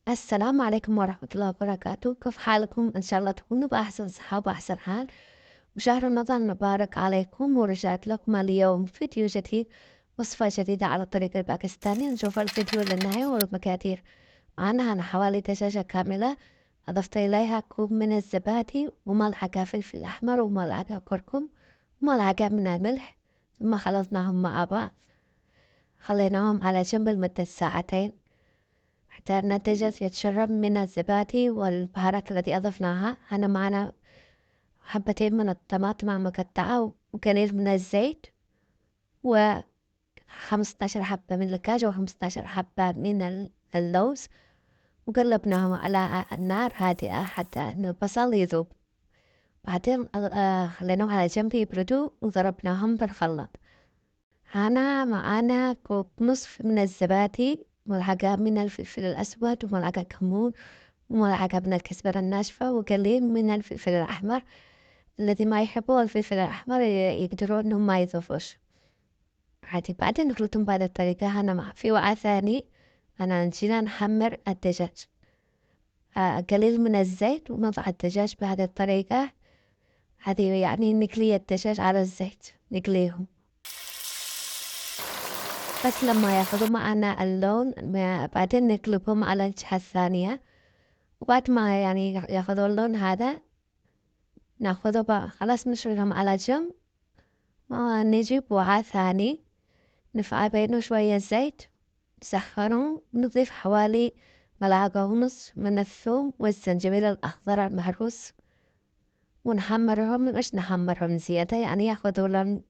السلام عليكم ورحمة الله وبركاته، كيف حالكم؟ إن شاء الله تكونوا بأحسن صحة وبأحسن حال، وشهر رمضان مبارك عليكم، ورجعت لكم اليوم فيديو جديد، وصفة جديدة على الطريقة الباكستانية. نشوف الفيديو للنهاية والمقادير. أنا حوالي دجاجة كاملة، أضفت إليها كوب من الزبادي وملعقة فلفل أحمر وملعقة كركم وملعقة من الملح، ثم خلطناهم مع بعض، خليناهم على جنب لمدة ساعتين حتى الناتج يتشرب من الزبادي والبهارات التي أضفناها. هنا معنا حبتين من الطماطم المقطعة وقليل من الزيت و15 حبة من الكاجو و15 حبة من اللوز، وقلبناهم على النار هادئة حتى أن البصل يذوب. بعدين خليناهم على جنب يبردوا وضربناهم بالخلاط. هنا معانا كوب نصف من الزبادي، ملعقة من الفلفل الأسود وملعقة كمون وملعقة من الكزبرة الناشفة وقليل من الفلفل الأحمر. الذي ما يحبوا الفلفل الأحمر يقدرون إنهم ما يضيفوش عادي. بعدين نخلطهم بهذه الطريقة. هنا في وعاء ثاني أنا نجينا نحمر الدجاج، قليل من الزيت ونضع الدجاج بهذه الطريقة. هذه يعني نقلي الدجاج على الزيت، نقليهم بس لما ياخذوا معنا اللون بعدين نقلبهم على الجهة الثانية. وبعد ما يعني ياخذوا اللون هذا ناخذه بقى خلاص نشيلهم على جنب. نجيب وعاء ثاني نفعل بينه شوية زيت، نسخنه ونضيف حوالي ملعقة ونص من الثوم والزنجبيل الأخضر المهروس، ونحمرهم مش نحمرهم زيادة يعني ياخذوا لون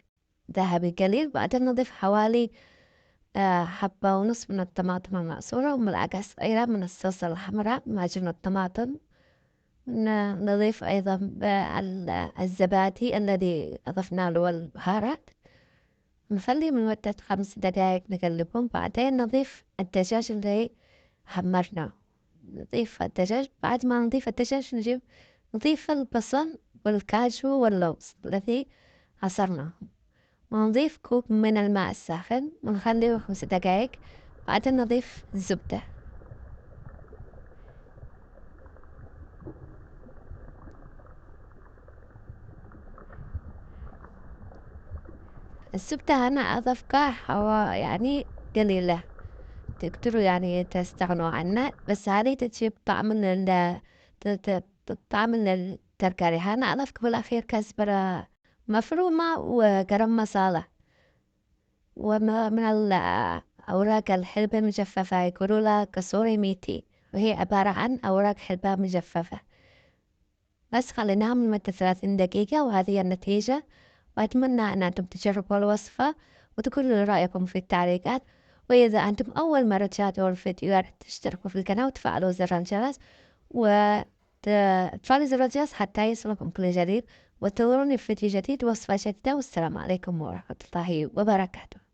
ذهبي قليل. بعدين نضيف حوالي حبة ونص من الطماطم المعصورة وملعقة صغيرة من الصلصة الحمراء معجون الطماطم. نضيف أيضا الزبادي الذي أضفنا له والبهارات، نخليه من مدة 5 دقايق نقلبهم. بعدين نضيف الدجاج اللي حمرناه، نضيف الدجاج. بعد ما نضيف الدجاج نضيف البصل والكاجو واللوز الذي عصرناه، ونضيف كوب من الماء الساخن ونخليه 5 دقايق. بعدين نضيف الزبدة. الزبدة أنا أضفها يعني قليلة، تقدروا يعني تستغنوا عنها، بس هذه تجيب طعم طعم التركاري. أنا أضفت بالأخير كزبرة مفرومة وقرن مسالة ومن أوراق الحلبة المجففة، يقولوا لها كسوري ميتي، وهي عبارة عن أوراق حلبة مجففة. بس خليناها من مدة 30 دقيقة وهذه النتيجة. وأتمنى أن أنتم تجربوا الوصفة وتقولوا رأيكم في التعليقات. وإذا أنتم أول مرة تشاهدوا الفيديو يا ريت تشتركوا في القناة وتفعلوا زر الجرس وتفعلوا زر الجرس حتى يصلكم كل جديد. وانتظروني في فيديو جديد وصفة جديدة، والسلام عليكم ورحمة الله وبركاته.